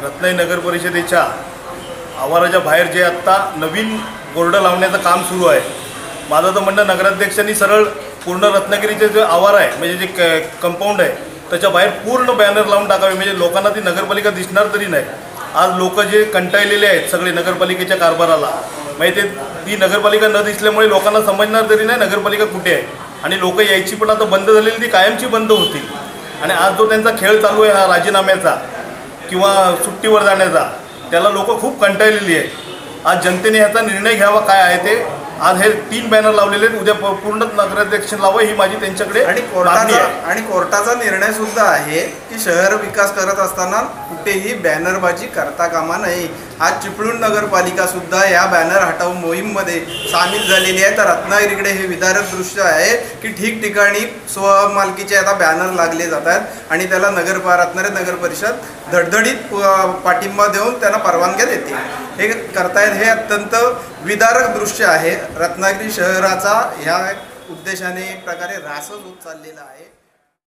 रत्नागिरी नगर परिषदेच्या आवाराच्या बाहेर जे आत्ता नवीन बोर्ड लावण्याचं काम सुरू आहे, माझं तर म्हणणं नगराध्यक्षांनी सरळ पूर्ण रत्नागिरीचे जे आवार आहे म्हणजे जे कंपाऊंड आहे त्याच्या बाहेर पूर्ण बॅनर लावून टाकावे, म्हणजे लोकांना ती नगरपालिका दिसणार तरी नाही। आज लोक जे कंटाळलेले आहेत सगळे नगरपालिकेच्या कारभाराला, म्हणजे ती नगरपालिका न दिसल्यामुळे लोकांना समजणार तरी नाही नगरपालिका कुठे आहे, आणि लोक यायची पण आता बंद झालेली ती कायमची बंद होती। आणि आज जो त्यांचा खेळ चालू आहे हा राजीनाम्याचा किंवा सुट्टीवर जाण्याचा, त्याला लोक खूप कंटाळलेली आहेत। आज जनतेने ह्याचा निर्णय घ्यावा काय आहे ते। आज हे 3 बॅनर लावलेले आहेत, उद्या पूर्ण नगराध्यक्ष लावा ही माझी त्यांच्याकडे मागणी आहे। आणि कोर्टाचा निर्णय सुद्धा आहे की शहर विकास करत असताना कुठेही बॅनरबाजी करता कामा नये। आज चिपळूण नगरपालिका सुद्धा या बॅनर हटाव मोहीममध्ये सामील झालेली आहे। तर रत्नागिरीकडे हे विदारक दृश्य आहे की ठिकठिकाणी स्वमालकीचे आता बॅनर लागले जातात आणि त्याला रत्नागिरी नगर परिषद धडधडीत पाठिंबा देऊन त्यांना परवानग्या देते। हे करतायत, हे अत्यंत विदारक दृश्य आहे। रत्नागिरी शहराचा ह्या उद्देशाने एक प्रकारे ऱ्हासच होत चाललेला आहे।